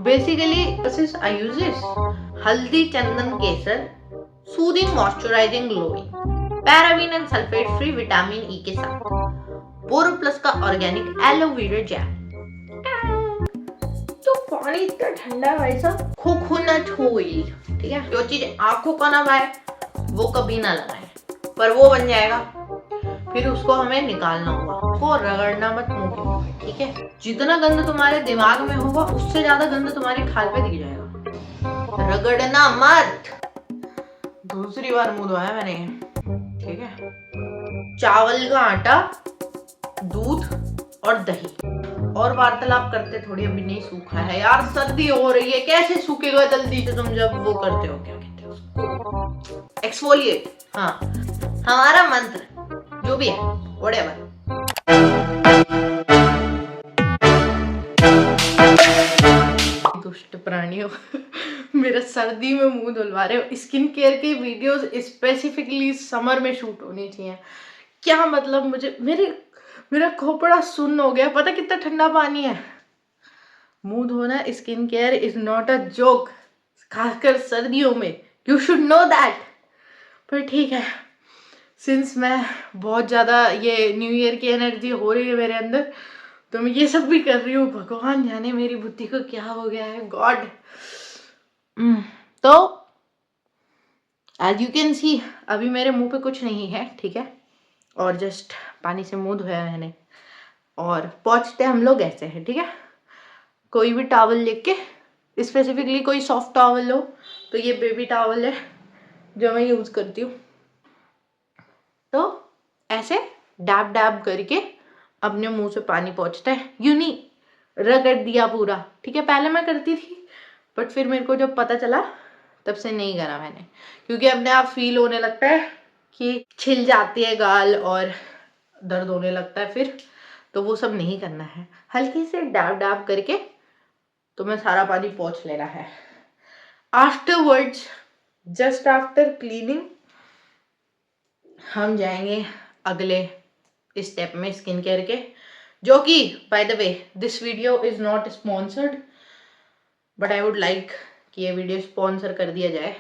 Basically, I use this Haldi Chandan Kesar soothing moisturising glowing paraben and sulphate free vitamin E के साथ बोरो plus का organic aloe vera gel. तो पानी इतना ठंडा है भाई साहब, कोकोनट ऑयल, ठीक है। जो चीज आंखों का ना भाई वो कभी ना लगाए, पर वो बन जाएगा, फिर उसको हमें निकालना होगा, उसको रगड़ना मत मुंह के ऊपर, ठीक है। जितना गंद तुम्हारे दिमाग में होगा उससे ज्यादा गंद तुम्हारी खाल पे दिख जाएगा, रगड़ना मत। दूसरी बार मुंह धोया मैंने, ठीक है। चावल का आटा, दूध और दही, और वार्तालाप करते थोड़ी, अभी नहीं सूखा है यार, सर्दी हो रही है, कैसे सूखेगा जल्दी से तुम जब वो करते हो, क्या कहते हो उसको, एक्सफोलिएट। हाँ, हमारा मंत्र जो भी है व्हाटएवर। दुष्ट प्राणियों मेरा सर्दी में मुंह धुलवा रहे हो। स्किन केयर की वीडियोस स्पेसिफिकली समर में शूट होनी चाहिए। क्या मतलब, मुझे मेरा खोपड़ा सुन्न हो गया। पता कितना ठंडा पानी है। मुंह धोना skin care is not a joke, खासकर सर्दियों में, यू शुड नो दैट। पर ठीक है, सिंस मैं बहुत ज्यादा ये न्यू ईयर की एनर्जी हो रही है मेरे अंदर, तो मैं ये सब भी कर रही हूँ। भगवान जाने मेरी बुद्धि को क्या हो गया है, गॉड। तो एज यू कैन सी अभी मेरे मुंह पे कुछ नहीं है, ठीक है, और जस्ट पानी से मुंह धोया मैंने। और पहुंचते हम लोग ऐसे हैं, ठीक है। कोई भी टॉवल लेके, स्पेसिफिकली कोई सॉफ्ट टॉवल हो, तो ये बेबी टॉवल है जो मैं यूज करती हूँ। तो ऐसे डैब डैब करके अपने मुंह से पानी पहुंचता है, यूं रगड़ दिया पूरा, ठीक है। पहले मैं करती थी, बट फिर मेरे को जब पता चला तब से नहीं करा मैंने, क्योंकि अपने आप फील होने लगता है कि छिल जाती है गाल और दर्द होने लगता है फिर, तो वो सब नहीं करना है। हल्की से डैब डैब करके तुम्हें सारा पानी पोंछ लेना है। आफ्टरवर्ड्स, जस्ट आफ्टर क्लीनिंग, हम जाएंगे अगले स्टेप में स्किन केयर के, जो कि bye the way this video is not sponsored, but I would like कि ये वीडियो स्पॉन्सर कर दिया जाए,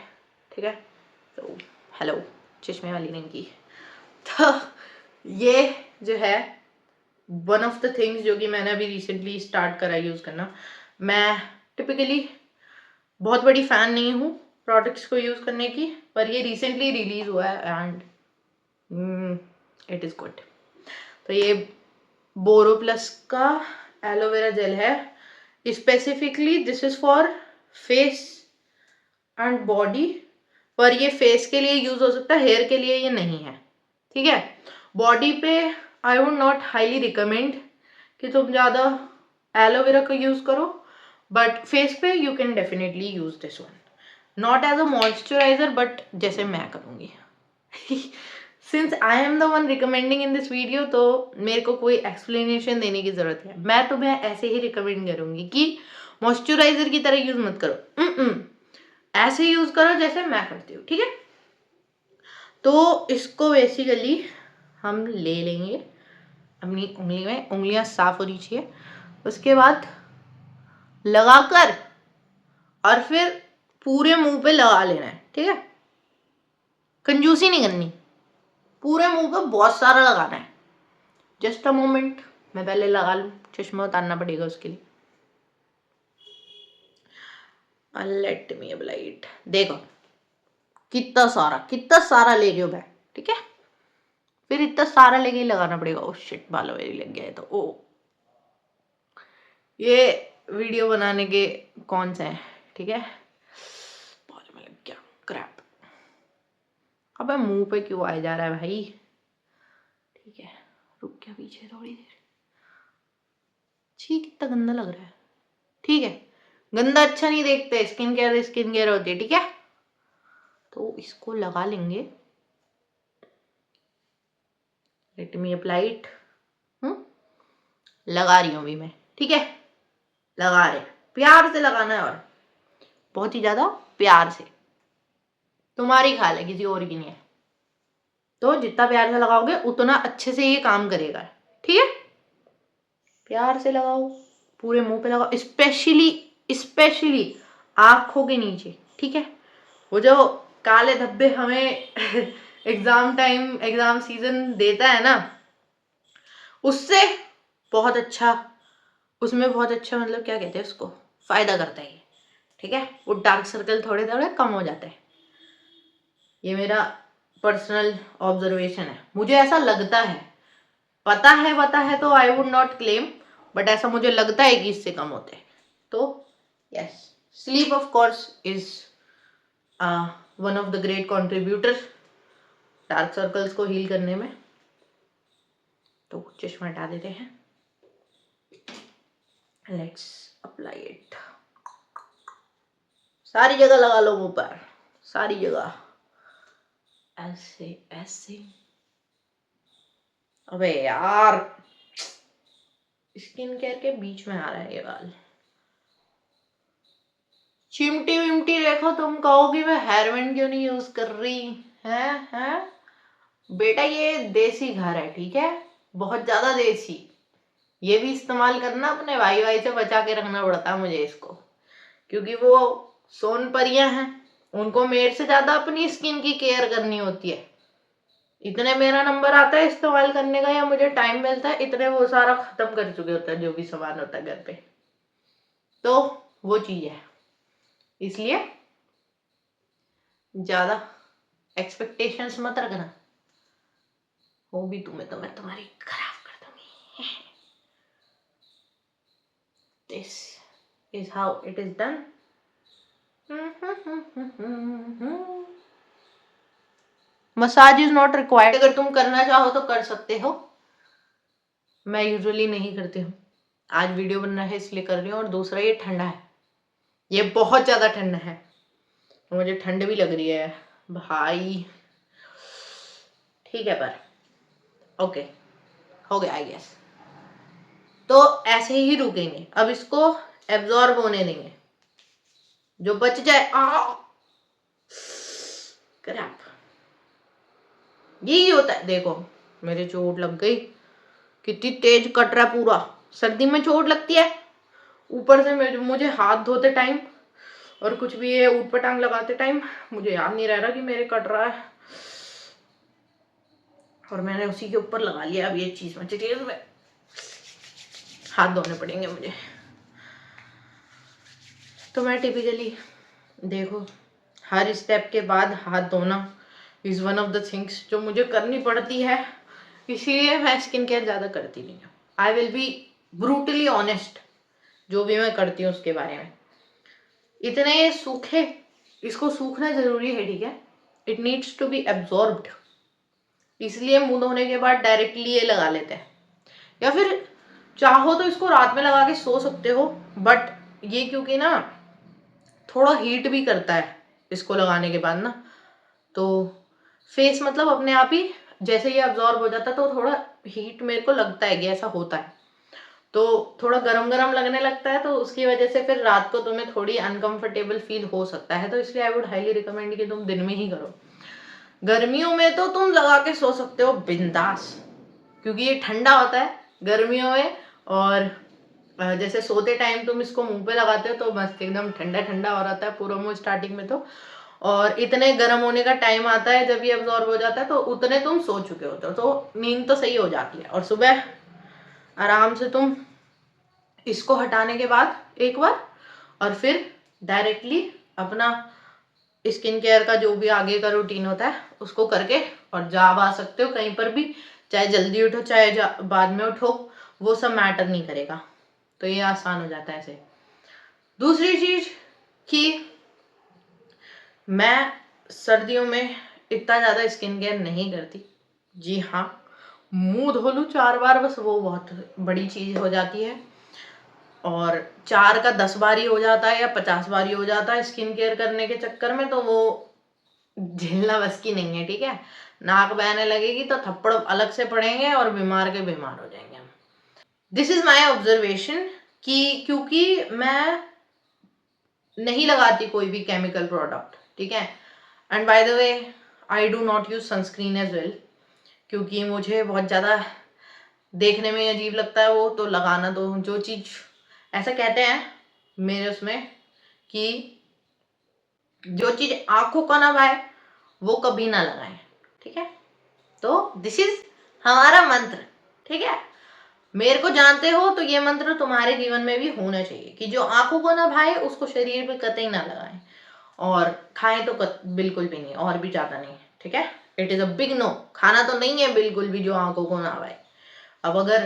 ठीक है। तो हेलो चश्मे वाली नहीं की। तो ये जो है वन ऑफ द थिंग्स जो कि मैंने अभी रिसेंटली स्टार्ट करा यूज़ करना। मैं टिपिकली बहुत बड़ी फ़ैन नहीं हूँ प्रोडक्ट्स को यूज़ करने की, पर ये रिसेंटली रिलीज़ हुआ है एंड इट इज़ गुड। तो ये बोरो प्लस का एलोवेरा जेल है। Specifically this is for face and body, पर ये फेस के लिए यूज़ हो सकता है, हेयर के लिए ये नहीं है, ठीक है। बॉडी पे I would not highly recommend कि तुम ज़्यादा एलोवेरा का यूज़ करो, बट फेस पे you can definitely use this one, not as a moisturiser, but जैसे मैं करूँगी। Since I am the one recommending in this video, तो मेरे को कोई एक्सप्लेनेशन देने की ज़रूरत है। मैं तुम्हें ऐसे ही रिकमेंड करूँगी कि मॉइस्चराइजर की तरह यूज़ मत करो, ऐसे यूज़ करो जैसे मैं करती हूँ, ठीक है। तो इसको बेसिकली हम ले लेंगे अपनी उंगली में, उंगलियां साफ होनी चाहिए, उसके बाद लगाकर और फिर पूरे मुंह पे लगा लेना है, ठीक है। कंजूसी नहीं करनी, पूरे मुंह पे बहुत सारा लगाना है। जस्ट अ मोमेंट, मैं पहले लगा लूं, चश्मा उतारना पड़ेगा उसके लिए। Let me apply it. देखो कितना सारा ले रही हो मैं, ठीक है। फिर इतना सारा लेके ही लगाना पड़ेगा। ओ शिट, बालों में लग गया है तो ओ। ये वीडियो बनाने के कौन से हैं, ठीक है। बालों में लग गया, क्रैप। अबे मुंह पे क्यों आए जा रहा है भाई, ठीक है। रुक गया पीछे थोड़ी देर। छी कितना गंदा लग रहा है, ठीक है। गंदा अच्छा नहीं देखते, स्किन केयर होती है, ठीक है। तो इसको लगा लेंगे। Let me apply it. लगा रही हूँ अभी मैं, ठीक है। लगा रहे, प्यार से लगाना है, और बहुत ही ज्यादा प्यार से। तुम्हारी खाल है, किसी और की नहीं है। तो जितना प्यार से लगाओगे उतना अच्छे से ये काम करेगा, ठीक है। प्यार से लगाओ, पूरे मुंह पे लगाओ, स्पेशली स्पेशली आंखों के नीचे, ठीक है। वो जो काले धब्बे हमें एग्जाम सीजन देता है ना, उससे बहुत अच्छा, उसमें बहुत अच्छा मतलब क्या कहते हैं उसको, फायदा करता है ये, ठीक है। वो डार्क सर्कल थोड़े थोड़े कम हो जाते हैं। ये मेरा पर्सनल ऑब्जर्वेशन है, मुझे ऐसा लगता है, पता है तो आई वुड नॉट क्लेम, बट ऐसा मुझे लगता है कि इससे कम होते हैं। तो yes, sleep of course is one of the great contributor dark circles को हील करने में। तो चश्मा हटा देते हैं, लेट्स अप्लाई इट। सारी जगह लगा लो मुंह पर, सारी जगह, ऐसे ऐसे। अबे यार, स्किन केयर के बीच में आ रहा है ये बाल। चिमटी विमटी देखो, तुम कहोगी मैं हेयर बैंड क्यों नहीं यूज कर रही है? बेटा ये देसी घर है, ठीक है, बहुत ज्यादा देसी। ये भी इस्तेमाल करना, अपने भाई भाई से बचा के रखना पड़ता है मुझे इसको, क्योंकि वो सोन परियां हैं, उनको मेरे से ज्यादा अपनी स्किन की केयर करनी होती है। इतने मेरा नंबर आता है इस्तेमाल करने का या मुझे टाइम मिलता है, इतने वो सारा खत्म कर चुके होता है जो भी सामान होता है घर पे। तो वो चीज है, इसलिए ज्यादा एक्सपेक्टेशंस मत रखना, वो भी तुम्हें तो मैं तुम्हारी खराब कर दूंगी। This is how it is done. Massage is not required, अगर तुम करना चाहो तो कर सकते हो, मैं यूजुअली नहीं करती हूँ। आज वीडियो बनना है इसलिए कर रही हूँ, और दूसरा ये ठंडा है, ये बहुत ज्यादा ठंडा है, तो मुझे ठंड भी लग रही है भाई, ठीक है। पर ओके, हो गया आई गेस। तो ऐसे ही रुकेंगे, अब इसको एब्जॉर्ब होने देंगे, जो बच जाए क्रैप, यही होता है। देखो मेरे चोट लग गई, कितनी तेज कट रहा है पूरा। सर्दी में चोट लगती है, ऊपर से मुझे हाथ धोते टाइम और कुछ भी ये ऊट पटांग लगाते टाइम मुझे याद नहीं रह रहा कि मेरे कट रहा है, और मैंने उसी के ऊपर लगा लिया। अब ये चीज में हाथ धोने पड़ेंगे मुझे। तो मैं टिपिकली, देखो, हर स्टेप के बाद हाथ धोना is one of the things जो मुझे करनी पड़ती है, इसीलिए मैं स्किन केयर ज़्यादा करती नहीं हूँ। I will be brutally honest, जो भी मैं करती हूँ उसके बारे में। इतने सूखे, इसको सूखना जरूरी है, ठीक है, it needs to be absorbed, इसलिए मुंह धोने के बाद डायरेक्टली ये लगा लेते हैं, या फिर चाहो तो इसको रात में लगा के सो सकते हो, बट ये क्योंकि ना थोड़ा हीट भी करता है इसको लगाने के बाद ना, तो फेस मतलब अपने आप ही जैसे ये अब्जॉर्ब हो जाता है, तो थोड़ा हीट मेरे को लगता है कि ऐसा होता है, तो थोड़ा गरम गरम लगने लगता है, तो उसकी वजह से फिर रात को तुम्हें थोड़ी अनकंफर्टेबल फील हो सकता है। तो इसलिए आई वुड हाईली रिकमेंड कि तुम दिन में ही करो। गर्मियों में तो तुम लगा के सो सकते हो बिंदास, क्योंकि ये ठंडा होता है गर्मियों में, और जैसे सोते टाइम तुम इसको मुंह पे लगाते हो तो मस्त एकदम ठंडा ठंडा हो रहता है पूरा मुंह स्टार्टिंग में, तो और इतने गर्म होने का टाइम आता है जब ये अब्जॉर्ब हो जाता है, तो उतने तुम सो चुके होते हो, तो नींद तो सही हो जाती है, और सुबह आराम से तुम इसको हटाने के बाद एक बार, और फिर डायरेक्टली अपना स्किन केयर का जो भी आगे का रूटीन होता है उसको करके और जा आ सकते हो कहीं पर भी, चाहे जल्दी उठो चाहे बाद में उठो, वो सब मैटर नहीं करेगा, तो ये आसान हो जाता है ऐसे। दूसरी चीज कि मैं सर्दियों में इतना ज़्यादा स्किन केयर नहीं करती, जी हाँ, मुंह धो लूँ 4 बार बस, वो बहुत बड़ी चीज़ हो जाती है, और 4 का 10 बार ही हो जाता है या 50 बार ही हो जाता है स्किन केयर करने के चक्कर में, तो वो झेलना बस की नहीं है, ठीक है। नाक बहने लगेगी तो थप्पड़ अलग से पड़ेंगे और बीमार के बीमार हो जाएंगे हम। दिस इज माई ऑब्जर्वेशन, कि क्योंकि मैं नहीं लगाती कोई भी केमिकल प्रोडक्ट, ठीक है, and by the way I do not use sunscreen as well, क्योंकि मुझे बहुत ज़्यादा देखने में अजीब लगता है वो, तो लगाना, तो जो चीज़ ऐसा कहते हैं मेरे उसमें कि जो चीज आंखों को ना भाए वो कभी ना लगाएं, ठीक है। तो दिस इज हमारा मंत्र, ठीक है। मेरे को जानते हो तो ये मंत्र तुम्हारे जीवन में भी होना चाहिए कि जो आंखों को ना भाए उसको शरीर पे कतई ना लगाएं, और खाएं तो बिल्कुल भी नहीं, और भी ज्यादा नहीं, ठीक है। It is a big no, खाना तो नहीं है बिल्कुल भी जो आंखों को ना भाए। अब अगर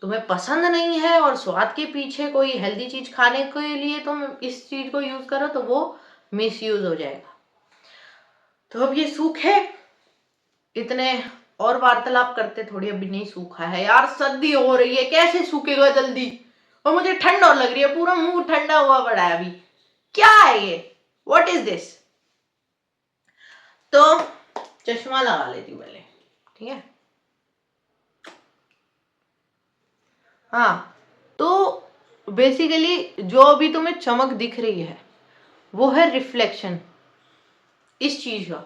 तुम्हें पसंद नहीं है और स्वाद के पीछे कोई हेल्दी चीज खाने के लिए तुम इस चीज को यूज करो तो वो मिस यूज हो जाएगा। तो अब ये सूख है, इतने और वार्तालाप करते थोड़ी, अभी नहीं सूखा है यार, सर्दी हो रही है, कैसे सूखेगा जल्दी, और मुझे ठंड और लग रही है, पूरा मुंह ठंडा हुआ पड़ा है अभी, क्या है ये, व्हाट इज दिस। तो चश्मा लगा लेती हूँ पहले, ठीक है। हाँ, तो बेसिकली जो अभी तुम्हें चमक दिख रही है वो है रिफ्लेक्शन इस चीज का,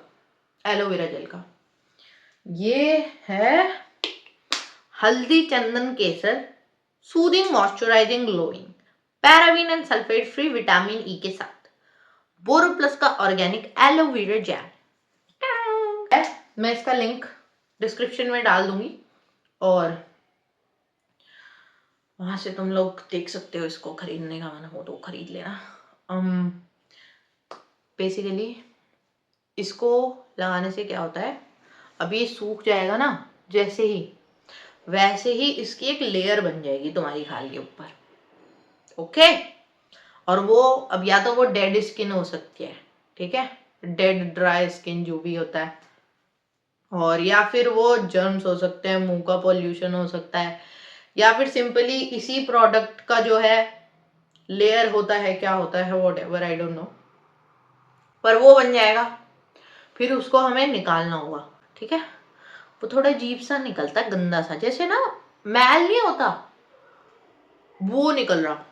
एलोवेरा जेल का। ये है हल्दी चंदन केसर soothing moisturising glowing, paraben and sulphate free vitamin E के साथ, बोरोप्लस का ऑर्गेनिक एलोवेरा जेल। मैं इसका लिंक डिस्क्रिप्शन में डाल दूंगी और वहां से तुम लोग देख सकते हो, इसको खरीदने का मन हो तो खरीद लेना। बेसिकली इसको लगाने से क्या होता है, अभी ये सूख जाएगा ना जैसे ही, वैसे ही इसकी एक लेयर बन जाएगी तुम्हारी खाल के ऊपर, ओके। और वो अब या तो वो डेड स्किन हो सकती है, ठीक है, डेड ड्राई स्किन जो भी होता है, और या फिर वो जर्म्स हो सकते हैं, मुंह का पॉल्यूशन हो सकता है, या फिर सिंपली इसी प्रोडक्ट का जो है लेयर होता है, क्या होता है what ever, I don't know, पर वो बन जाएगा। फिर उसको हमें निकालना होगा, ठीक है। वो थोड़ा अजीब सा निकलता है, गंदा सा, जैसे ना मैल नहीं होता वो निकल रहा,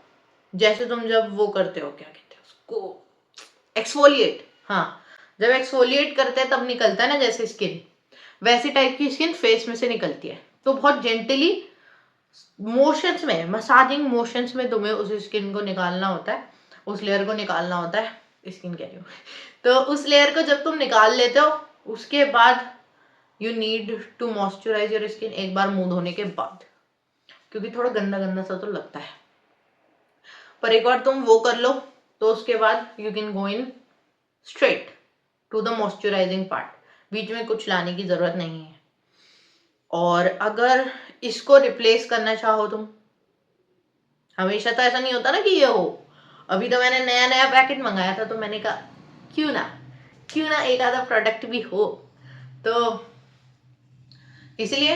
जैसे तुम जब वो करते हो, क्या कहते हैं उसको, एक्सफोलिएट, हाँ, जब एक्सफोलिएट करते हैं तब निकलता है ना जैसे स्किन, वैसी टाइप की स्किन फेस में से निकलती है। तो बहुत जेंटली मोशंस में, मसाजिंग मोशंस में तुम्हें उस स्किन को निकालना होता है, उस लेयर को निकालना होता है, स्किन कह रही हूँ। तो उस लेयर को जब तुम निकाल लेते हो उसके बाद you need to moisturise your skin एक बार मुंह धोने के बाद, क्योंकि थोड़ा गंदा गंदा सा तो लगता है, पर एक बार तुम वो कर लो तो उसके बाद you can go in straight to the moisturising part, बीच में कुछ लाने की जरूरत नहीं है। और अगर इसको रिप्लेस करना चाहो तुम, हमेशा तो ऐसा नहीं होता ना कि ये हो, अभी तो मैंने नया नया पैकेट मंगाया था तो मैंने कहा क्यों ना एक आधा प्रोडक्ट भी हो, तो इसलिए।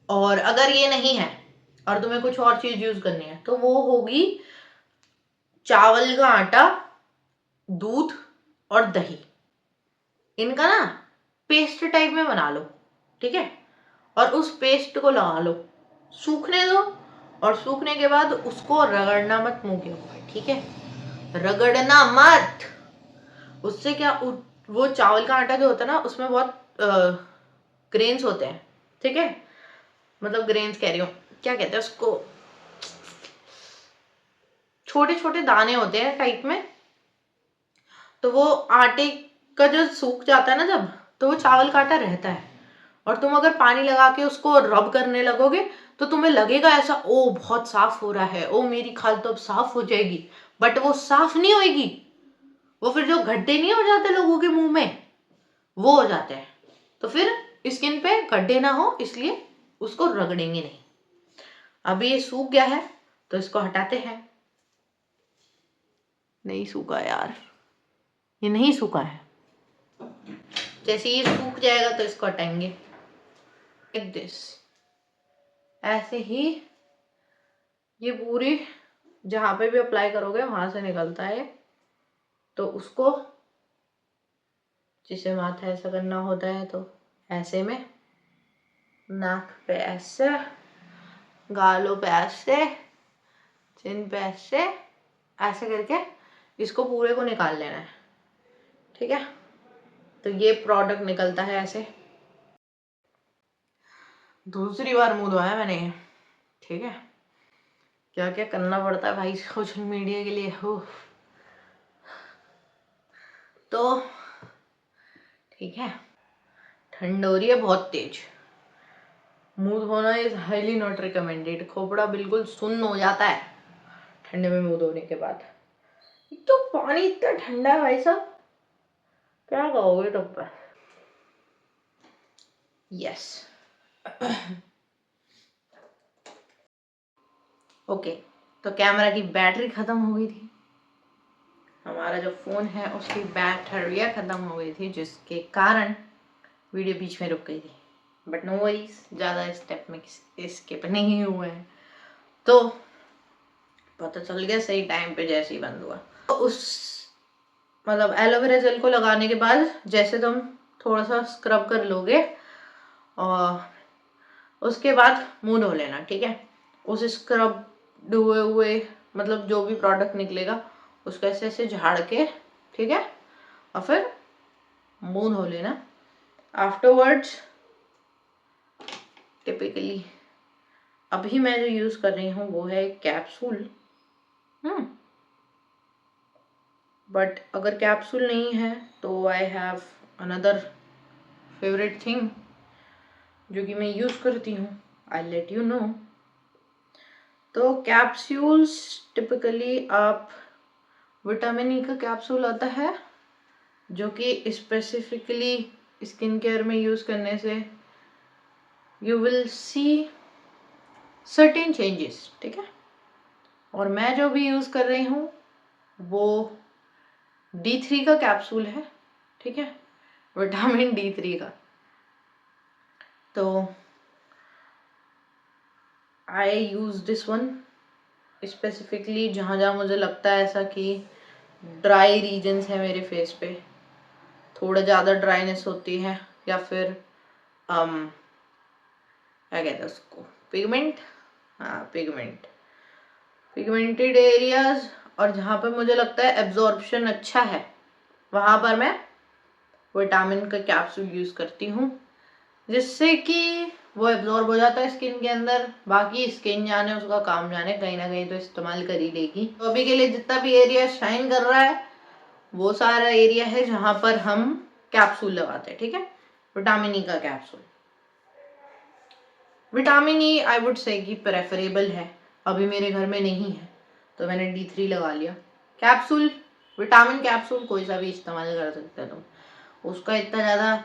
और अगर ये नहीं है और तुम्हें कुछ और चीज यूज करनी है तो वो होगी चावल का आटा, दूध और दही, इनका ना पेस्ट टाइप में बना लो, ठीक है। और उस पेस्ट को लगा लो, सूखने दो, और सूखने के बाद उसको रगड़ना मत मुंह के ऊपर, ठीक है, रगड़ना मत। उससे क्या, वो चावल का आटा जो होता है ना उसमें बहुत ग्रेन्स होते हैं, ठीक है, मतलब ग्रेन्स कह रही हूँ, क्या कहते हैं उसको, छोटे छोटे दाने होते हैं टाइप में। तो वो आटे का जो सूख जाता है ना जब, तो वो चावल का आटा रहता है, और तुम अगर पानी लगा के उसको रब करने लगोगे तो तुम्हें लगेगा ऐसा, ओ बहुत साफ हो रहा है, ओ मेरी खाल तो अब साफ हो जाएगी, बट वो साफ नहीं होएगी, वो फिर जो गड्ढे नहीं हो जाते लोगों के मुंह में वो हो जाते हैं। तो फिर स्किन पे गड्ढे ना हो इसलिए उसको रगड़ेंगे नहीं। अभी ये सूख गया है तो इसको हटाते हैं, नहीं सूखा यार, ये नहीं सूखा है, जैसे ये सूख जाएगा तो इसको हटाएंगे, लाइक दिस, ऐसे ही ये पूरी जहां पे भी अप्लाई करोगे वहां से निकलता है। तो उसको जिसे माथा ऐसा करना होता है तो ऐसे में, नाक पे ऐसे, गालों पे ऐसे, चिन पे ऐसे, ऐसे करके इसको पूरे को निकाल लेना है, ठीक है। तो ये प्रोडक्ट निकलता है ऐसे, दूसरी बार मुंह धोया मैंने, ठीक है। क्या क्या करना पड़ता है भाई सोशल मीडिया के लिए हो। तो ठीक है, ठंड हो रही है बहुत तेज, मुंह धोना इज हाईली नॉट रिकमेंडेड। खोपड़ा बिल्कुल सुन्न हो जाता है ठंडे में मुंह धोने के बाद। एक तो पानी इतना ठंडा है भाई साहब, क्या कहोगे तुम पर। यस ओके, तो कैमरा की बैटरी खत्म हो गई थी, हमारा जो फोन है उसकी बैटरियाँ खत्म हो गई थी, जिसके कारण वीडियो बीच में रुक गई थी। बट नो वरीज, ज़्यादा स्टेप में स्किप नहीं हुए हैं, तो पता चल गया सही टाइम पे जैसे ही बंद हुआ। तो उस मतलब एलोवेरा जेल को लगाने के बाद जैसे तुम थोड़ा सा स्क्रब कर लोगे और उसके बाद मुंह धो लेना, ठीक है। उस स्क्रब हुए हुए मतलब जो भी प्रोडक्ट निकलेगा उसको ऐसे ऐसे झाड़ के, ठीक है, और फिर मुंह धो लेना। आफ्टरवर्ड्स टिपिकली अभी मैं जो यूज कर रही हूँ वो है कैप्सूल। बट अगर कैप्सूल नहीं है तो I have another favourite thing जो कि मैं यूज करती हूँ, आई लेट यू नो। तो कैप्सूल्स टिपिकली आप विटामिन ई का कैप्सूल आता है जो कि स्पेसिफिकली स्किन केयर में यूज करने से you will see certain changes, ठीक है। और मैं जो भी यूज कर रही हूँ वो D3 का कैप्सूल है, ठीक है, विटामिन D3 का। तो आई यूज दिस वन स्पेसिफिकली जहाँ जहाँ मुझे लगता है ऐसा कि ड्राई रीजन्स है मेरे फेस पे, थोड़ा ज़्यादा ड्राइनेस होती है, या फिर क्या कहते हैं उसको, पिगमेंट, हाँ पिगमेंटेड एरियाज, और जहाँ पर मुझे लगता है एब्जॉर्प्शन अच्छा है वहाँ पर मैं विटामिन का कैप्सूल यूज करती हूँ, जिससे कि वो एब्जॉर्ब हो जाता है स्किन के अंदर। बाकी स्किन जाने उसका काम जाने, कहीं ना कहीं तो इस्तेमाल कर ही लेगी। तो अभी के लिए जितना भी एरिया शाइन कर रहा है वो सारा एरिया है जहाँ पर हम कैप्सूल लगाते हैं, ठीक है, विटामिन ई का capsule. Vitamin E I would say कि प्रेफरेबल है, अभी मेरे घर में नहीं है तो मैंने D3 लगा लिया। कैप्सूल, विटामिन कैप्सूल कोई सा भी इस्तेमाल कर सकते हो तुम, उसका इतना ज़्यादा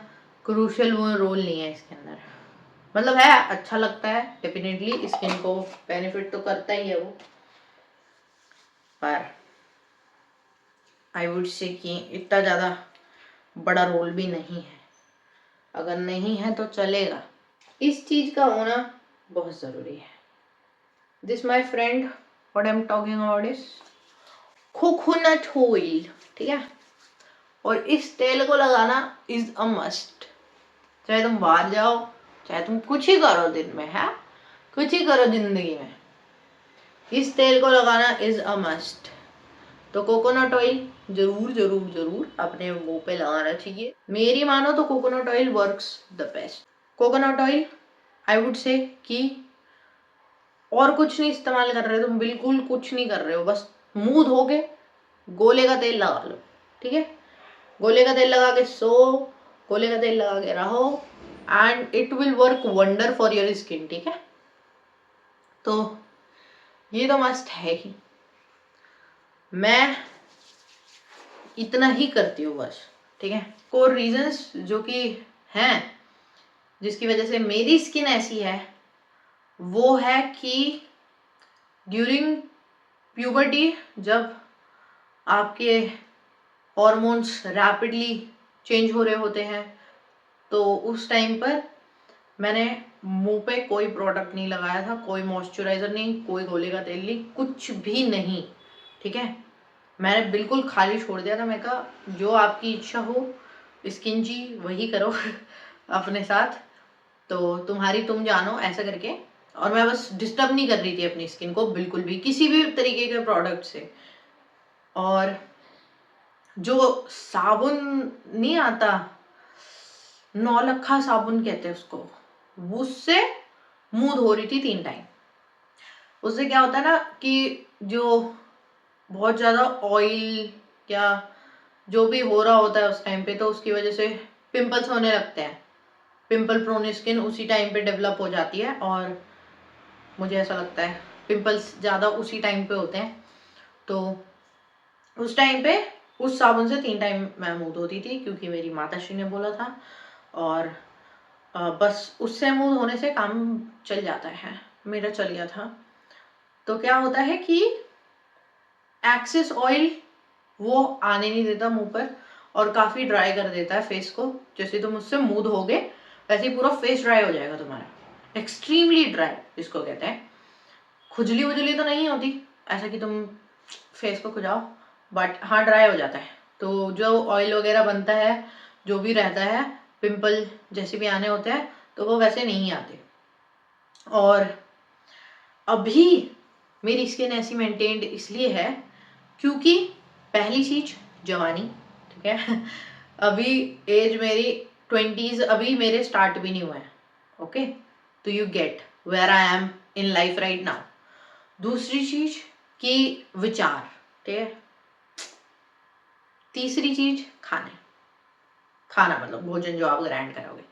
क्रूशियल वो रोल नहीं है इसके अंदर। मतलब है, अच्छा लगता है डेफिनेटली, स्किन को बेनिफिट तो करता ही है वो, पर आई वुड से कि इतना ज़्यादा बड़ा रोल भी नहीं है। अगर नहीं है तो चलेगा, इस चीज़ का होना बहुत ज़रूरी है। This my friend, what I am talking about is coconut oil, ठीक है। और इस तेल को लगाना इज अ मस्ट, चाहे तुम बाहर जाओ, चाहे तुम कुछ ही करो दिन में, है कुछ ही करो जिंदगी में, इस तेल को लगाना इज अ मस्ट। तो कोकोनट ऑयल जरूर जरूर जरूर अपने मुंह पे लगाना चाहिए। मेरी मानो तो coconut oil works the best. Coconut oil I would say कि और कुछ नहीं इस्तेमाल कर रहे हो तुम, बिल्कुल कुछ नहीं कर रहे हो, बस मुंह धो के गोले का तेल लगा लो, ठीक है। गोले का तेल लगा के सो, गोले का तेल लगा के रहो, and it will work wonder for your skin, ठीक है। तो ये तो मस्ट है ही, मैं इतना ही करती हूँ बस, ठीक है। कोई रीजंस जो कि हैं जिसकी वजह से मेरी स्किन ऐसी है वो है कि ड्यूरिंग प्यूबर्टी जब आपके हॉर्मोन्स रैपिडली चेंज हो रहे होते हैं तो उस टाइम पर मैंने मुंह पे कोई प्रोडक्ट नहीं लगाया था, कोई मॉइस्चराइजर नहीं, कोई गोले का तेल नहीं, कुछ भी नहीं, ठीक है। मैंने बिल्कुल खाली छोड़ दिया था। मैं कहा जो आपकी इच्छा हो स्किन जी वही करो अपने साथ, तो तुम्हारी तुम जानो, ऐसा करके। और मैं बस डिस्टर्ब नहीं कर रही थी अपनी स्किन को बिल्कुल भी किसी भी तरीके के प्रोडक्ट से। और जो साबुन नहीं आता, नौलखा साबुन कहते हैं उसको, उससे मुंह धो रही थी 3 टाइम। उससे क्या होता है ना कि जो बहुत ज़्यादा ऑयल या जो भी हो रहा होता है उस टाइम पे, तो उसकी वजह से पिंपल्स होने लगते हैं। पिंपल प्रोन स्किन उसी टाइम पे डेवलप हो जाती है, और मुझे ऐसा लगता है पिंपल्स ज़्यादा उसी टाइम पे होते हैं। तो उस टाइम पे उस साबुन से 3 टाइम मैं मुँह धोती थी, क्योंकि मेरी माताश्री ने बोला था, और बस उससे मुँह धोने से काम चल जाता है। मेरा चल गया था। तो क्या होता है कि एक्सेस ऑयल वो आने नहीं देता मुंह पर, और काफ़ी ड्राई कर देता है फेस को। जैसे तुम उससे मुंह धोगे वैसे ही पूरा फेस ड्राई हो जाएगा तुम्हारा, एक्सट्रीमली ड्राई जिसको कहते हैं। खुजली उजली तो नहीं होती ऐसा कि तुम फेस को खुजाओ, बट हाँ ड्राई हो जाता है। तो जो ऑयल वगैरह बनता है, जो भी रहता है, पिंपल जैसे भी आने होते हैं, तो वो वैसे नहीं आते। और अभी मेरी स्किन ऐसी मेंटेन्ड इसलिए है क्योंकि पहली चीज जवानी, ठीक है। अभी एज मेरी 20s, अभी मेरे स्टार्ट भी नहीं हुए हैं। ओके, तो you get where I am in life right now. दूसरी चीज कि विचार, ठीक है। तीसरी चीज खाने, खाना मतलब भोजन जो आप ग्रहण करोगे।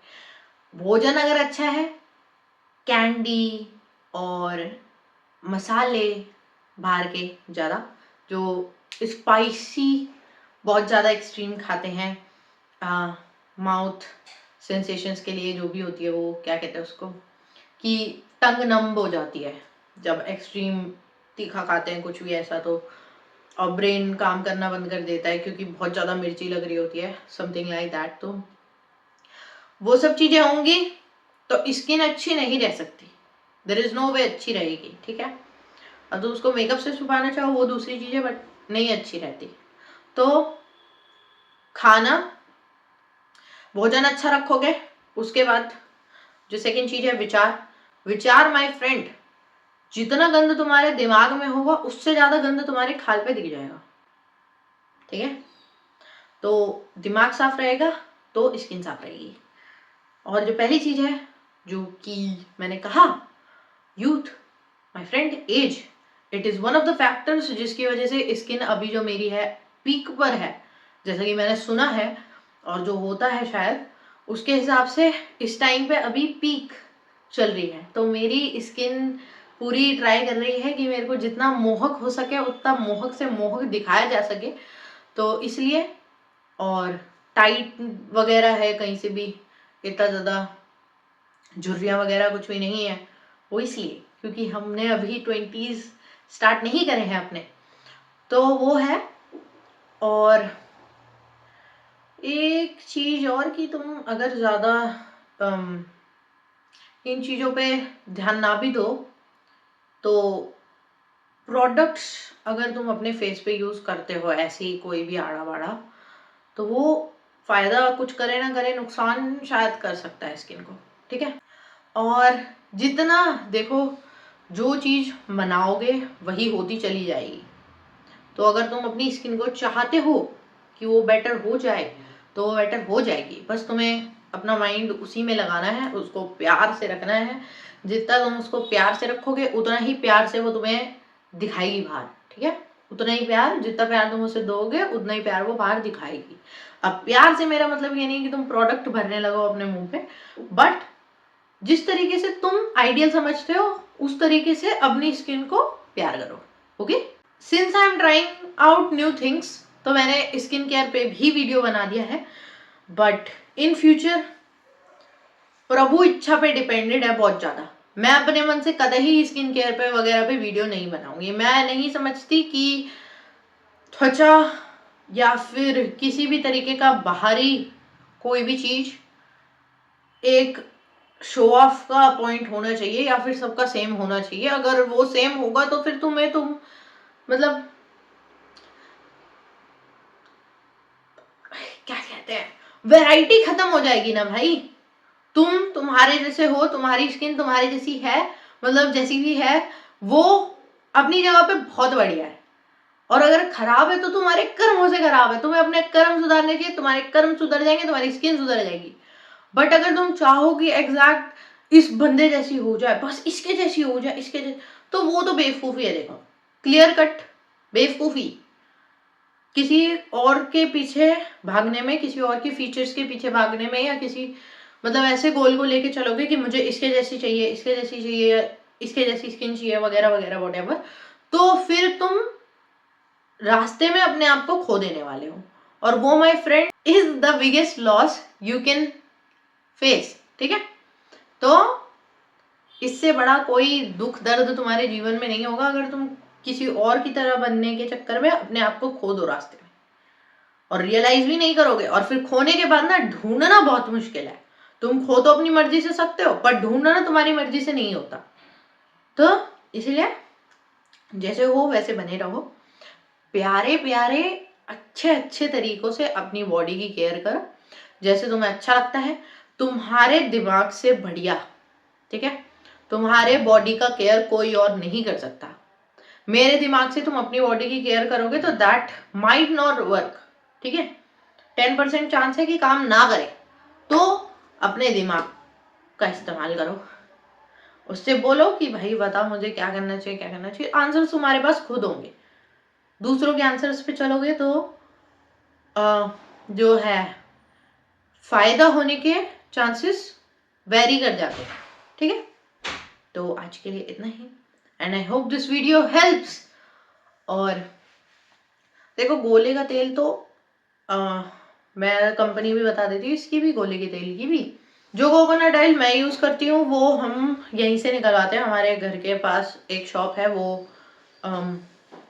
भोजन अगर अच्छा है, कैंडी और मसाले बाहर के ज़्यादा, जो स्पाइसी बहुत ज़्यादा एक्सट्रीम खाते हैं, माउथ सेंसेशंस के लिए जो भी होती है, वो क्या कहते हैं उसको, कि टंग नंब हो जाती है जब एक्सट्रीम तीखा खाते हैं कुछ भी ऐसा, तो और ब्रेन काम करना बंद कर देता है क्योंकि बहुत ज़्यादा मिर्ची लग रही होती है, समथिंग लाइक दैट। तो वो सब चीज़ें होंगी तो स्किन अच्छी नहीं रह सकती, देयर इज़ नो वे अच्छी रहेगी, ठीक है। अब तो उसको मेकअप से छुपाना चाहो वो दूसरी चीज़ है, बट नहीं अच्छी रहती। तो खाना, भोजन अच्छा रखोगे, उसके बाद जो सेकंड चीज़ है विचार। विचार माय फ्रेंड, जितना गंद तुम्हारे दिमाग में होगा उससे ज़्यादा गंद तुम्हारे खाल पे दिख जाएगा, ठीक है। तो दिमाग साफ रहेगा तो स्किन साफ रहेगी। और जो पहली चीज़ है जो कि मैंने कहा, youth my friend, age, it is one of the factors जिसकी वजह से स्किन अभी जो मेरी है पीक पर है, जैसा कि मैंने सुना है और जो होता है शायद उसके हिसाब से इस टाइम पे अभी पीक चल रही है। तो मेरी स्किन पूरी ट्राई कर रही है कि मेरे को जितना मोहक हो सके उतना मोहक से मोहक दिखाया जा सके, तो इसलिए। और टाइट वगैरह है कहीं से भी, इतना ज़्यादा झुर्रियाँ वगैरह कुछ भी नहीं है, वो इसलिए क्योंकि हमने अभी 20s स्टार्ट नहीं करे हैं अपने, तो वो है। और एक चीज़ और कि तुम अगर ज़्यादा इन चीज़ों पे ध्यान ना भी दो, तो प्रोडक्ट्स अगर तुम अपने फेस पे यूज़ करते हो ऐसे ही कोई भी आड़ा बाड़ा, तो वो फ़ायदा कुछ करे ना करे नुकसान शायद कर सकता है स्किन को, ठीक है। और जितना देखो, जो चीज़ मनाओगे वही होती चली जाएगी। तो अगर तुम अपनी स्किन को चाहते हो कि वो बेटर हो जाए तो वो बेटर हो जाएगी, बस तुम्हें अपना माइंड उसी में लगाना है, उसको प्यार से रखना है। जितना तुम उसको प्यार से रखोगे उतना ही प्यार से वो तुम्हें दिखाएगी बाहर, ठीक है। उतना ही प्यार, जितना प्यार तुम उसे दोगे उतना ही प्यार वो बाहर दिखाएगी। अब प्यार से मेरा मतलब ये नहीं कि तुम प्रोडक्ट भरने लगो अपने मुंह पे, बट जिस तरीके से तुम आइडियल समझते हो उस तरीके से अपनी स्किन को प्यार करो, okay. Since I am trying out new things, तो मैंने स्किन केयर पे भी वीडियो बना दिया है, बट इन फ्यूचर प्रभु इच्छा पे डिपेंडेड है बहुत ज़्यादा। मैं अपने मन से कतई स्किन केयर पे वगैरह पे वीडियो नहीं बनाऊंगी। मैं नहीं समझती कि त्वचा या फिर किसी भी तरीके का बाहरी कोई भी चीज़ एक शो ऑफ का पॉइंट होना चाहिए या फिर सबका सेम होना चाहिए। अगर वो सेम होगा तो फिर तुम मतलब क्या कहते हैं, वैरायटी खत्म हो जाएगी ना भाई। तुम तुम्हारे जैसे हो, तुम्हारी स्किन तुम्हारी जैसी है, मतलब जैसी भी है वो अपनी जगह पे बहुत बढ़िया है। और अगर खराब है तो तुम्हारे कर्मों से खराब है, तुम्हें अपने कर्म सुधारने चाहिए, तुम्हारे कर्म सुधर जाएंगे, तुम्हारी स्किन सुधर जाएगी। बट अगर तुम चाहो कि एग्जैक्ट इस बंदे जैसी हो जाए, बस इसके जैसी हो जाए, इसके जैसी, तो वो तो बेवकूफ़ी है। देखो, क्लियर कट बेवकूफ़ी। किसी और के पीछे भागने में, किसी और के फीचर्स के पीछे भागने में, या किसी मतलब ऐसे गोल को लेके चलोगे कि मुझे इसके जैसी चाहिए, इसके जैसी चाहिए, इसके जैसी स्किन चाहिए, वगैरह वगैरह व्हाटएवर, तो फिर तुम रास्ते में अपने आप को खो देने वाले हो। और वो my friend is the biggest loss you can face. ठीक है, तो इससे बड़ा कोई दुख दर्द तुम्हारे जीवन में नहीं होगा अगर तुम किसी और की तरह बनने के चक्कर में अपने आप को खो दो रास्ते में, और रियलाइज भी नहीं करोगे। और फिर खोने के बाद ना ढूंढना बहुत मुश्किल है। तुम खो तो अपनी मर्जी से सकते हो, पर ढूंढना तुम्हारी मर्जी से नहीं होता। तो इसलिए जैसे हो वैसे बने रहो, प्यारे प्यारे अच्छे अच्छे तरीकों से अपनी बॉडी की केयर करो, जैसे तुम्हें अच्छा लगता है, तुम्हारे दिमाग से बढ़िया। ठीक है, तुम्हारे बॉडी का केयर कोई और नहीं कर सकता। मेरे दिमाग से तुम अपनी बॉडी की केयर करोगे तो दैट माइट नॉट वर्क। ठीक है, 10% चांस है कि काम ना करे, तो अपने दिमाग का इस्तेमाल करो। उससे बोलो कि भाई बता मुझे क्या करना चाहिए, क्या करना चाहिए। आंसर्स तुम्हारे पास खुद होंगे। दूसरों के आंसर्स पे चलोगे तो जो है फायदा होने के चांसेस वेरी कर जाते हैं। ठीक है, तो आज के लिए इतना ही, and I hope this video helps. और देखो, गोले का तेल तो मैं कंपनी भी बता देती हूँ इसकी भी, गोले के तेल की भी। जो कोकोनट ऑयल मैं यूज़ करती हूँ वो हम यहीं से निकलवाते हैं। हमारे घर के पास एक शॉप है, वो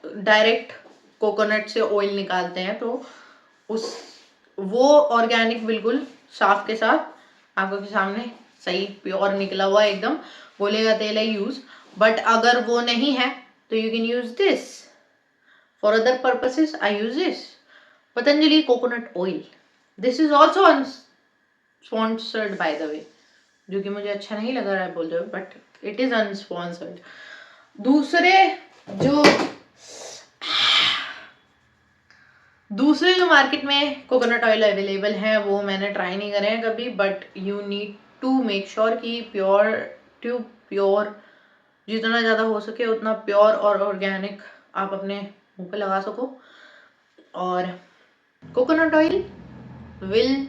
डायरेक्ट कोकोनट से ऑयल निकालते हैं, तो वो ऑर्गेनिक बिल्कुल साफ के साथ आपके सामने सही प्योर निकला हुआ एकदम गोले का तेल है यूज। बट अगर वो नहीं है तो you can use this for other purposes. I use this Patanjali coconut oil. This is also unsponsored by the way, जो कि मुझे अच्छा नहीं लग रहा है बोलते हुए, बट इट इज अनस्पॉन्सर्ड। दूसरे जो मार्केट में कोकोनट ऑयल अवेलेबल हैं वो मैंने ट्राई नहीं करे हैं कभी, but you need to make sure कि प्योर जितना ज़्यादा हो सके उतना प्योर और ऑर्गेनिक आप अपने मुंह पे लगा सको। और coconut oil will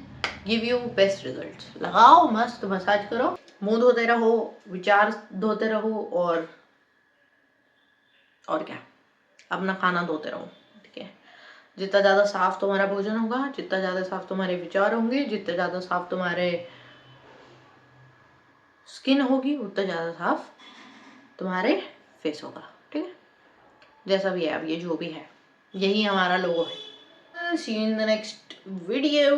give you best results. लगाओ, मस्त मसाज करो, मुंह धोते रहो, विचार धोते रहो, और क्या, अपना खाना धोते रहो। ठीक है, जितना ज़्यादा साफ तुम्हारा भोजन होगा, जितना ज़्यादा साफ तुम्हारे विचार होंगे, जितना ज़्यादा साफ तुम्हारे स्किन होगी, उतना ज़्यादा साफ तुम्हारे फेस होगा। ठीक है, जैसा भी है, अब ये जो भी है यही हमारा लोगो है। See you in the next video.